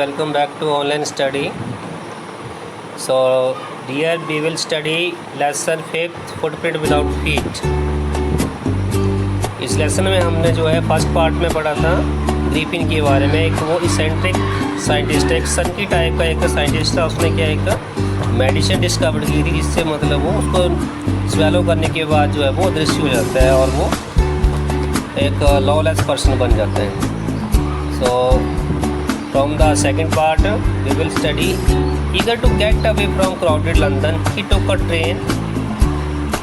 welcome back to online study. So here we will study lesson 5th footprint without feet. इस lesson में हमने जो है first part में पढ़ा था ग्रिफिन के बारे में। एक वो इसेंट्रिक साइंटिस्ट, एक सन की टाइप का एक साइंटिस्ट था। उसने क्या एक मेडिसिन डिस्कवर की थी जिससे मतलब वो उसको स्वेलो करने के बाद जो है वो अदृश्य हो जाता है और वो एक लॉलेस पर्सन बन जाता है। So from the second part we will study. Eager to get away from crowded London, he took a train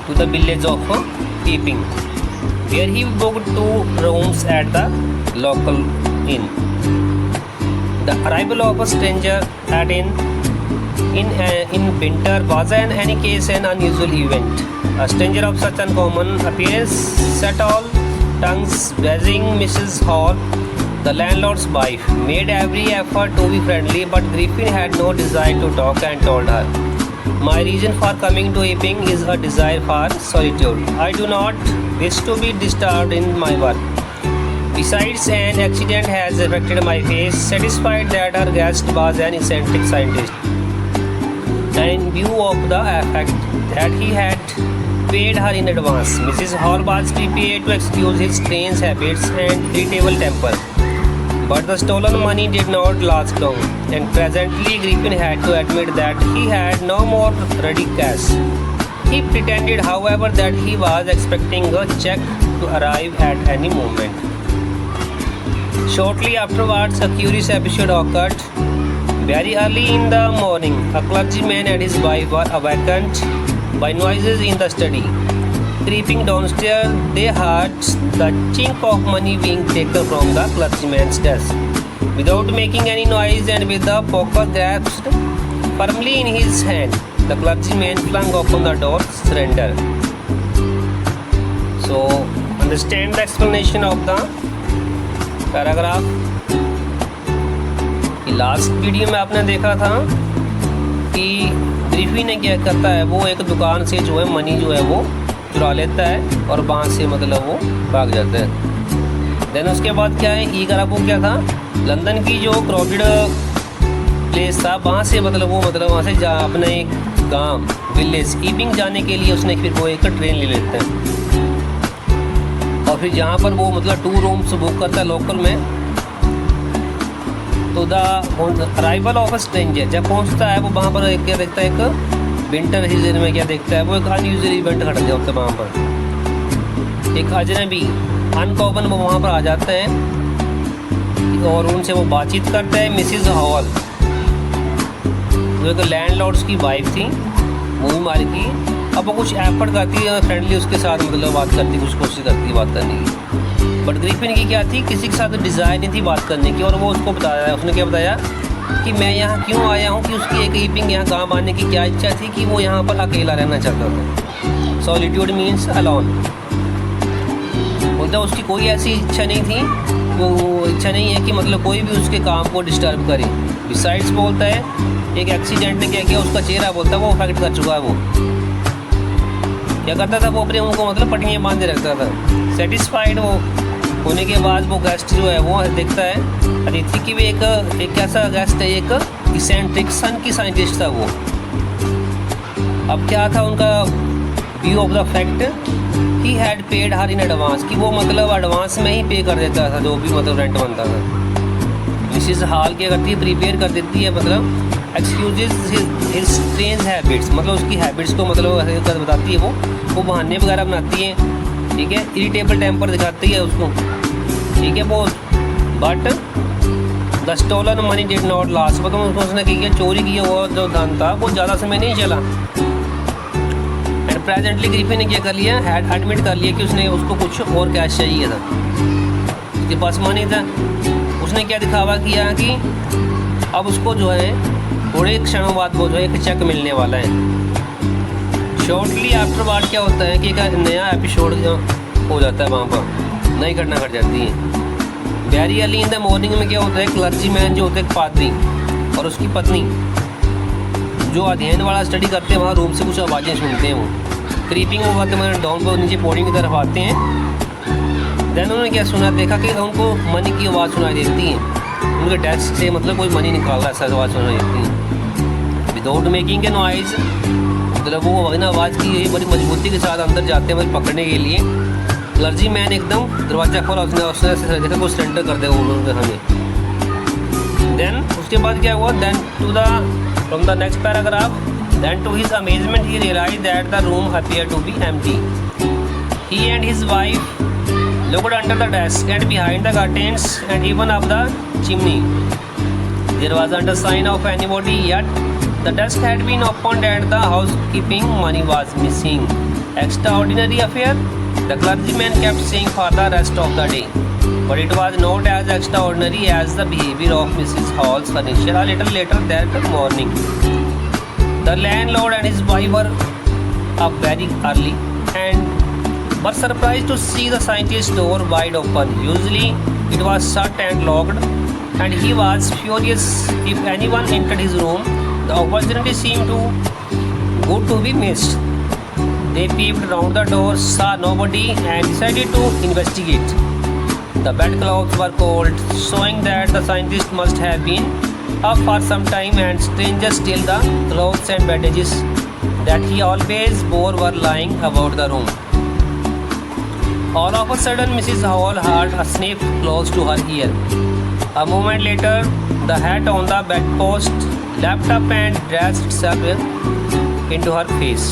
to the village of Epping, where he booked 2 rooms at the local inn. The arrival of a stranger at in winter was in any case an unusual event. A stranger of such uncommon appearance set all tongues buzzing. Mrs. Hall, the landlord's wife, made every effort to be friendly, but Griffin had no desire to talk and told her, "My reason for coming to Epping is a desire for solitude. I do not wish to be disturbed in my work. Besides, an accident has affected my face." Satisfied that her guest was an eccentric scientist, and in view of the fact that he had paid her in advance, Mrs. Hall was prepared to excuse his strange habits and irritable temper. But the stolen money did not last long, and presently Griffin had to admit that he had no more ready cash. He pretended, however, that he was expecting a check to arrive at any moment. Shortly afterwards, a curious episode occurred. Very early in the morning, a clergyman and his wife were awakened by noises in the study. Creeping downstairs, they heard the chink of money being taken from the clergyman's desk. Without making any noise and with the poker grasped firmly in his hand, the clergyman flung open the door, surrender. So, understand the explanation of the paragraph. Last video में आपने देखा था कि Griffin ने क्या करता है, वो एक दुकान से जो है मनी जो है वो चुरा लेता है और वहाँ से मतलब वो भाग जाता है। देन उसके बाद क्या है, ईगर वो क्या था, लंदन की जो क्राउडेड प्लेस था वहाँ से मतलब वहाँ से अपने एक गांव विलेज ईपिंग जाने के लिए उसने फिर वो एक ट्रेन ले लेता है और फिर जहाँ पर वो मतलब 2 रूम्स बुक करता है लोकल में। तो the arrival of a stranger, जब पहुँचता है वो वहाँ पर क्या देखता है, एक विंटर सीजन में क्या देखता है, वो एक अनयूजुअल इवेंट घट गया होता है वहाँ पर। एक अजनबी अनकॉमन वो वहाँ पर आ जाते हैं और उनसे वो बातचीत करता है। मिसिज हॉल जो एक लैंडलॉर्ड्स की वाइफ थी, मूवी मार की, अब वो कुछ एफर्ट करती है फ्रेंडली उसके साथ मतलब बात करती, कुछ कोशिश करती है बात करने की। बट ग्रिफिन की क्या थी, किसी के साथ डिज़ायर नहीं थी बात करने की। और वो उसको बताया, उसने क्या बताया कि मैं यहाँ क्यों आया हूँ, कि उसकी एक ईपिंग यहाँ गाँव आने की क्या इच्छा थी, कि वो यहाँ पर अकेला रहना चाहता था। Solitude means alone. बोलता उसकी कोई ऐसी इच्छा नहीं थी, वो इच्छा नहीं है कि मतलब कोई भी उसके काम को डिस्टर्ब करे। बिसाइड्स बोलता है एक एक्सीडेंट ने क्या किया, उसका चेहरा बोलता है वो अफेक्ट कर चुका है। वो क्या करता था, वो अपने मुँह को मतलब पट्टियाँ बांधे रखता था। सेटिस्फाइड वो होने के बाद वो गेस्ट जो है वो देखता है अतिथि की भी एक कैसा गेस्ट है, एक इसेंट्रिक सन की साइंटिस्ट था वो। अब क्या था उनका view of the fact, he had paid her in advance, कि वो मतलब एडवांस में ही पे कर देता था जो भी मतलब रेंट बनता था। मिसिज हॉल क्या करती है, प्रिपेयर कर देती है मतलब एक्सक्यूजेज हिज स्ट्रेंज हैबिट्स, मतलब उसकी हैबिट्स को मतलब ऐसे कर बताती है, वो बहाने वगैरह बनाती है, ठीक है। इरिटेबल टेम्पर दिखाती है उसको, ठीक है वो। But the stolen money did not last, मतलब उसको उसने किया चोरी किया हुआ जो धन था वो ज़्यादा समय नहीं चला। एंड प्रेजेंटली ग्रिफिन ने क्या कर लिया, हैड एडमिट कर लिया कि उसने उसको कुछ और कैश चाहिए था, उसके पास मनी था। उसने क्या दिखावा किया कि अब उसको जो है थोड़े क्षणों बाद वो जो है एक चेक मिलने वाला है। शॉर्टली आफ्टर वार्ड क्या होता है कि एक नया एपिसोड हो जाता है, वहाँ पर नई घटना घट जाती है। Very early in the morning में क्या होता है, क्लर्जी मैन जो होते हैं पादरी और उसकी पत्नी जो अध्ययन वाला स्टडी करते हैं, वहाँ रूम से कुछ आवाज़ें सुनते हैं। वो क्रीपिंग वो करते हैं, डाउन पर नीचे पौड़ी की तरफ आते हैं। देन उन्होंने क्या सुना, देखा कि उनको मनी की आवाज़ सुनाई देती है। उनके डेस्क से मतलब कोई मनी निकाल रहा है, ऐसा आवाज़ सुना जाती है। विदाउट मेकिंग ए नॉइज़, मतलब वो ना आवाज़ की बड़ी मजबूती के साथ अंदर जाते हैं भाई पकड़ने के लिए। क्लर्जी मैन एकदम दरवाज़ा खोला, उसने देखा कुछ सरेंडर कर दिया उन्होंने हमें। देन उसके बाद क्या हुआ, then to the from the next paragraph, then to his amazement he realised that the room appear to be empty. He and his wife looked under the desk and behind the curtains and even up the chimney. There wasn't a sign of anybody yet. The desk had been opened and the housekeeping money was missing. Extraordinary affair, the clergyman kept saying for the rest of the day. But it was not as extraordinary as the behavior of Mrs. Hall's furniture a little later that morning. The landlord and his wife were up very early and were surprised to see the scientist's door wide open. Usually it was shut and locked, and he was furious if anyone entered his room. The opportunity seemed too good to be missed. They peeped round the door, saw nobody, and decided to investigate. The bedclothes were cold, showing that the scientist must have been up for some time, and stranger still, the clothes and bandages that he always wore were lying about the room. All of a sudden, Mrs. Hall heard a sniff close to her ear. A moment later, the hat on the bedpost leapt up and dashed itself into her face.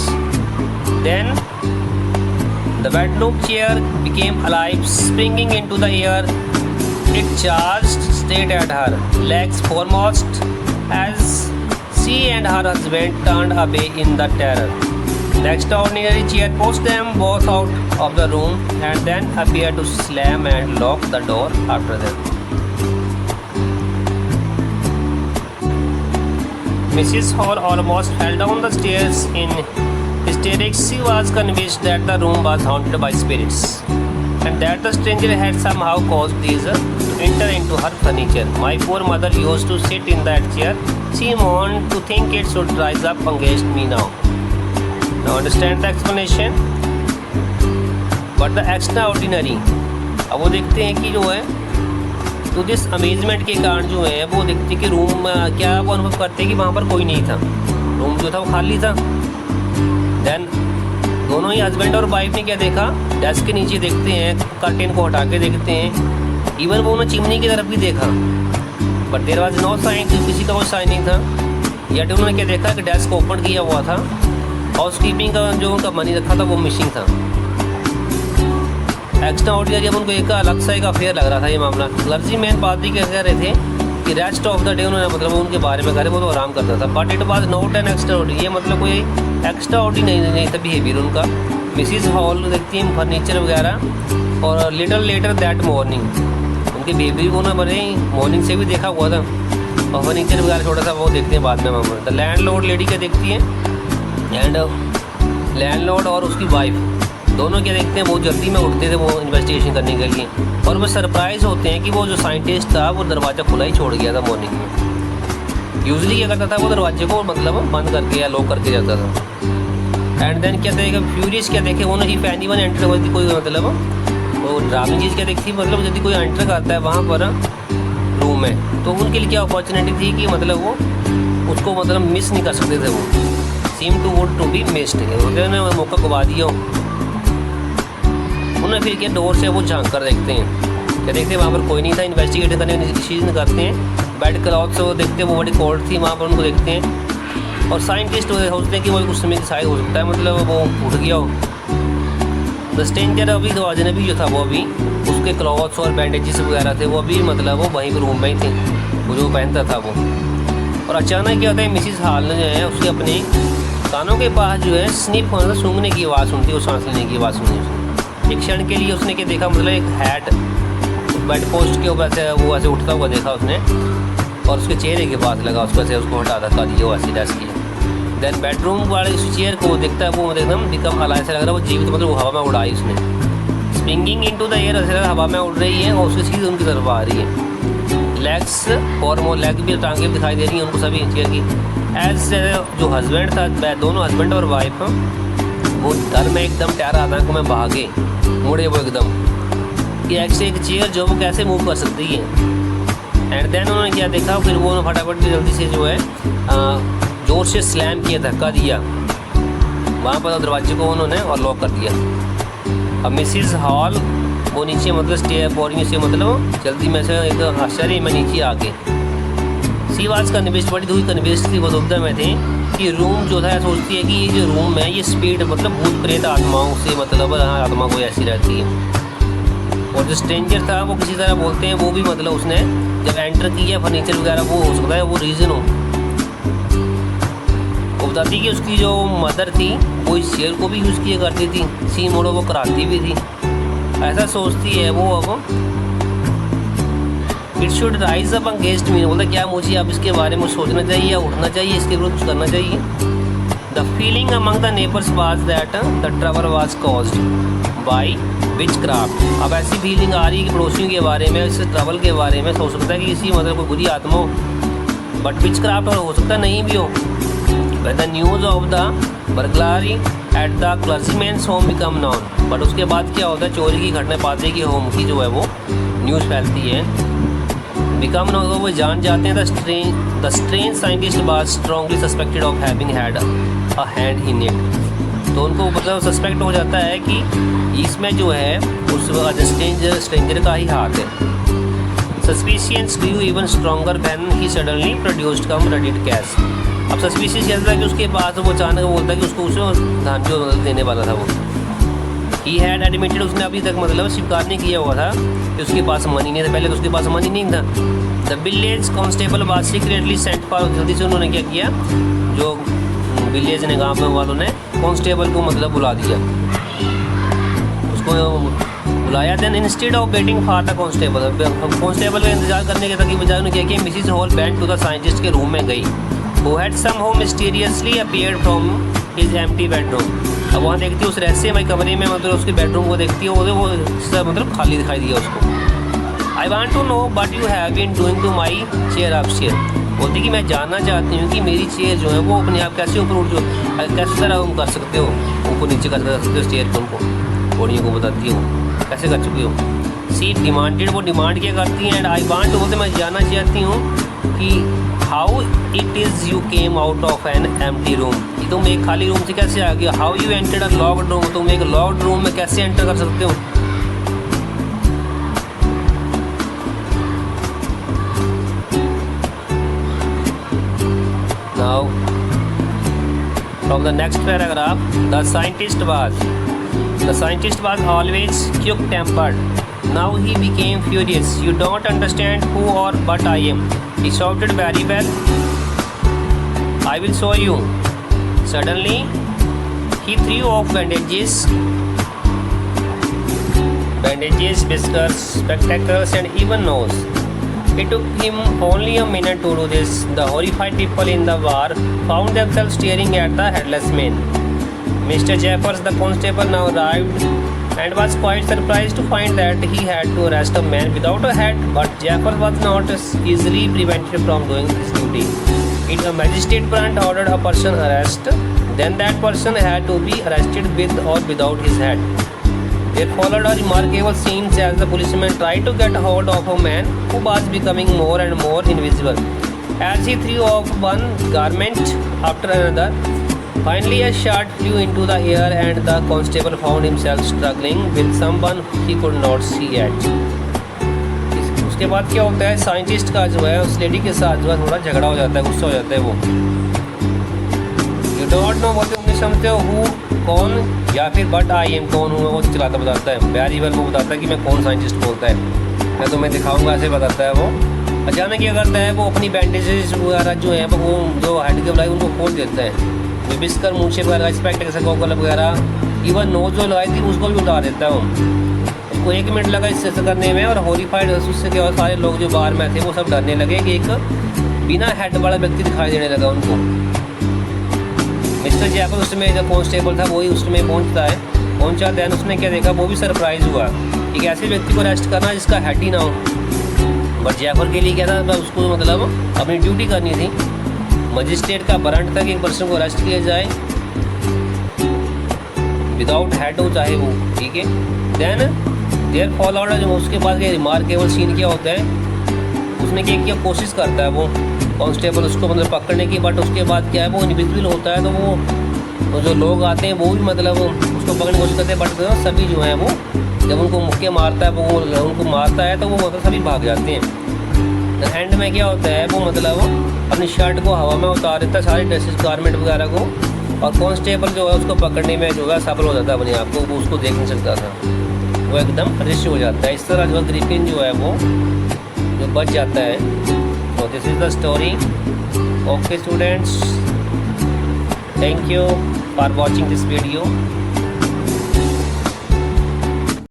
Then, the bedroom chair became alive, springing into the air. It charged straight at her, legs foremost, as she and her husband turned away in the terror. The extraordinary chair pushed them both out of the room and then appeared to slam and lock the door after them. Mrs. Hall almost fell down the stairs in hysterics. She was convinced that the room was haunted by spirits and that the stranger had somehow caused these to enter into her furniture. My poor mother used to sit in that chair. She mourned to think it should rise up against me now. Now understand the explanation. But the extraordinary, अब वो देखते हैं कि जो है तो जिस amazement के कारण जो है वो देखते कि रूम क्या वो अनुभव करते हैं कि वहाँ पर कोई नहीं था, रूम जो था वो खाली था। देन दोनों ही हस्बैंड और वाइफ ने क्या देखा, डेस्क के नीचे देखते हैं, कर्टेन को हटा के देखते हैं, इवन वो उन्होंने चिमनी की तरफ भी देखा, but there was no sign, किसी का वो साइन नहीं था। यट उन्होंने क्या देखा कि डेस्क ओपन किया हुआ था, हाउस कीपिंग का जो उनका मनी रखा था वो मिसिंग था। एक्स्ट्रा ऑर्डिनरी, अब उनको एक अलग सा एक अफेयर लग रहा था ये मामला। क्लर्जी मैन पादरी कह रहे थे कि रेस्ट ऑफ द डे उन्होंने मतलब उनके बारे में कह रहे वो तो आराम करता था, but it was not an extra ordinary, ये मतलब कोई एक्स्ट्रा ऑर्डिनरी नहीं था बिहेवियर उनका। मिसिज हॉल देखती हैं फर्नीचर वगैरह, और लिटल लेटर दैट मॉर्निंग उनके बिहेवियर को ना बने मॉर्निंग से भी देखा हुआ था, और फर्नीचर वगैरह थोड़ा सा वो देखते हैं बाद में मामला। द लैंडलॉर्ड लेडी क्या देखती है, एंड लैंडलॉर्ड और उसकी वाइफ दोनों क्या देखते हैं, बहुत जल्दी में उठते थे वो इन्वेस्टिगेशन करने के लिए, और वो सरप्राइज़ होते हैं कि वो जो साइंटिस्ट था वो दरवाज़ा खुला ही छोड़ गया था मॉर्निंग में। यूजली क्या करता था वो दरवाजे को मतलब बंद करके या लॉक करके जाता था। एंड देन क्या देखेगा फ्यूरियस, क्या देखे वो इफ एनीवन एंटर होती कोई मतलब वो ड्रामी चीज़ क्या देखती मतलब यदि कोई एंटर करता है वहाँ पर रूम में, तो उनके लिए क्या अपॉर्चुनिटी थी कि मतलब वो उसको मतलब मिस नहीं कर सकते थे, वो seem to would to be missed, उन्होंने मौका गवा दिया। उन्हें फिर क्या डोर से वो झांक कर देखते हैं, क्या देखते हैं वहाँ पर कोई नहीं था, इन्वेस्टिगेट करने की चीज़ करते हैं। बेड क्लॉथ्स वो देखते हैं वो बड़ी कोल्ड थी, वहाँ पर उनको देखते हैं, और साइंटिस्ट सोचते हैं कि वो कुछ समय शायद हो सकता है मतलब वो उठ गया हो। द स्ट्रेंजर अभी तो अजनबी जो था वो अभी उसके क्लॉथ्स और बैंडेजेस वगैरह थे वो अभी मतलब वो वहीं पर रूम में ही थे, वो जो पहनता था वो। और अचानक क्या होता है, मिसिज हॉल ने जो है उसके अपने कानों के पास जो है स्निप होना सूंघने की आवाज़ सुनती है, वो सांस लेने की आवाज़ सुनी उसने। एक क्षण के लिए उसने क्या देखा, मतलब एक हैट बेड पोस्ट के ऊपर से वो ऐसे उठता हुआ देखा उसने, और उसके चेहरे के पास लगा, उसको ऐसे उसको हटा धक्का दिया वैसे डेस्क किया। देन बेडरूम वाले उस चेयर को वो देखता है, वो एकदम बिकम अलाय से लग रहा है वो जीवित, मतलब वो हवा में उड़ाई उसने, स्प्रिंगिंग इनटू द एयर, ऐसे हवा में उड़ रही है और उसकी चीज़ उनकी तरफ आ रही है। लेग्स और वो लेग भी टांगे दिखाई दे रही हैं उनको सभी चेयर की। एज जो हस्बैंड था, दोनों हस्बैंड और वाइफ वो डर में एकदम टहरा आतंक में भागे, मुड़े वो एकदम कि एक से एक चेयर जो वो कैसे मूव कर सकती है। एंड देन उन्होंने क्या देखा, फिर वो फटाफट जल्दी से जो है जोर से स्लैम किया, धक्का दिया वहाँ पर दरवाजे को उन्होंने और लॉक कर दिया। अब मिसिज़ हॉल वो नीचे मतलब स्टे बोर्डिंग से मतलब जल्दी में से एक आश्चर्य में नीचे आ गए। सी वाज कन्विंस्ड, बड़ी हुई कन्विंस्ड थी, वो दुविधा में थे कि रूम जो था सोचती है कि ये जो रूम है ये स्पीड मतलब भूत प्रेत आत्माओं से मतलब आत्मा कोई ऐसी रहती है। और जो स्ट्रेंजर था वो किसी तरह बोलते हैं वो भी मतलब उसने जब एंटर किया फर्नीचर वगैरह वो हो सकता है वो रीज़न हो। वो बताती कि उसकी जो मदर थी वो इस चेयर को भी यूज़ किया करती थी, सी मोड़ो वो कराती भी थी, ऐसा सोचती है वो। अब it should rise up against me, बोलता क्या मुझे अब इसके बारे में सोचना चाहिए या उठना चाहिए, इसके विरुद्ध कुछ करना चाहिए। The feeling among the neighbours was that the trouble was caused by which craft. अब ऐसी फीलिंग आ रही है कि पड़ोसियों के बारे में, इस ट्रबल के बारे में सोच सकता है कि किसी मतलब कोई बुरी आत्मा हो, बट विच क्राफ्ट और हो सकता नहीं भी हो। The news of the burglary at the clergyman's home become known, but उसके बाद क्या होता है, चोरी की घटना पाते कि होम की जो है वो न्यूज़ फैलती है। बिकम नॉन वो जान जाते हैं। The strange scientist was strongly suspected of having had a hand in it, तो उनको मतलब सस्पेक्ट हो जाता है कि इसमें जो है उस स्ट्रेंजर का ही हाथ है। Suspicions grew even stronger when he suddenly produced come ready cash. अब सस्पिशियस चलता है कि उसके पास वो अचानक बोलता है कि उसको उसे धान जो देने वाला था वो ही हैड एडमिटेड, उसने अभी तक मतलब स्वीकार नहीं किया हुआ था कि उसके पास मनी नहीं था, पहले तो उसके पास मनी नहीं था। The village constable was secretly sent for, जल्दी से उन्होंने क्या किया, जो विलेज ने गाँव में वालों ने कांस्टेबल को मतलब बुला दिया, उसको बुलाया। Then instead of waiting for the constable का इंतजार करने के तक बजाय उन्होंने क्या किया, Mrs Hall went to the scientist के रूम में गई, who had somehow mysteriously appeared from his empty bedroom। अब वहाँ देखती है उस रहस्यमय कमरे में, मतलब उसके बेडरूम को देखती है वो सब मतलब खाली दिखाई दिया उसको। I want to know but you have been doing to my chair upstair, बोलती कि मैं जानना चाहती हूँ कि मेरी चेयर जो है वो अपने आप कैसे ऊपर उठ कैसे तरह हम कर सकते हो, ऊपर नीचे कर सकते हो चेयर को, उनको बॉडियों को बताती हो कैसे कर चुकी हो। सी डिमांडेड, वो डिमांड क्या करती हैं, एंड आई वांट टू, बोलते मैं जानना चाहती हूँ कि how it is you came out of an empty room, कि तुम एक खाली रूम से कैसे आ गए। How you entered a locked room, तुम एक लॉक्ड रूम में कैसे एंटर कर सकते हो। Now from the next paragraph, the scientist was always quick tempered, now he became furious, you don't understand who or what I am, he shouted, very well, I will show you. Suddenly he threw off bandages, whiskers, spectacles and even nose. It took him only a minute to do this. The horrified people in the bar found themselves staring at the headless man. Mr. Jeffers, the constable, now arrived and was quite surprised to find that he had to arrest a man without a head, but Jeffers was not easily prevented from doing his duty. If a magistrate ordered a person arrest, then that person had to be arrested with or without his head. There followed a remarkable scene as the policeman tried to get hold of a man who was becoming more and more invisible. As he threw off one garment after another, finally a shot flew into the air and the constable found himself struggling with someone he could not see yet. उसके बाद क्या होता है, scientist का जो है उस lady के साथ जो है थोड़ा झगड़ा हो जाता है, गुस्सा हो जाता है वो। यू डोंट नो, बोलते नहीं समझते हो हु कौन या फिर बट आई एम कौन हूँ, वो चलाता बताता है। वेरी वेल वो बताता है कि मैं कौन साइंटिस्ट बोलता है, मैं तुम्हें दिखाऊंगा, ऐसे बताता है वो। अचानक क्या करता है, वो अपनी बैंडेजेस वगैरह जो है वो जो हेड के बुलाई उनको खोल देता है, विस्कर मूछे वगैरह स्पेक्टेक्स गॉगल वगैरह इवन नोज जो लगाई थी उसको भी उतार देता है वो। उसको 1 मिनट लगा इससे करने में, और हॉरिफाइड उससे क्या सारे लोग जो बाहर में थे वो सब डरने लगे कि एक बिना हेड वाला व्यक्ति दिखाई देने लगा उनको। मिस्टर जैफर उसमें जो कांस्टेबल था वही उसमें पहुंचा। दैन उसने क्या देखा, वो भी सरप्राइज हुआ कि एक ऐसे व्यक्ति को अरेस्ट करना जिसका हेड ही ना हो। बट जैफर के लिए क्या था, उसको मतलब अपनी ड्यूटी करनी थी। मजिस्ट्रेट का वारंट था कि एक पर्सन को अरेस्ट किया जाए विदाउट हेड हो चाहे वो, ठीक है। देन देयर फॉलोड, जो उसके बाद रिमार्केबल सीन क्या होता है, उसने क्या किया, कोशिश करता है वो कांस्टेबल उसको मतलब पकड़ने की, बट उसके बाद क्या है वो इनविजिबल होता है। तो वो जो लोग आते हैं वो भी मतलब उसको पकड़ने की कोशिश करते हैं, बट सभी जो हैं वो जब उनको मुक्के मारता है वो उनको मारता है तो वो मतलब सभी भाग जाते हैं। तो एंड में क्या होता है वो मतलब अपनी शर्ट को हवा में उतार देता है, सारे ड्रेसेस गारमेंट वगैरह को, और कांस्टेबल जो है उसको पकड़ने में जो है सफल हो जाता है अपने आप को, वो उसको देख नहीं सकता था, वो एकदम दृश्य हो जाता है। इस तरह जो ग्रिफिन जो है वो जो बच जाता है। तो this is the story. Okay students, thank you for watching this video.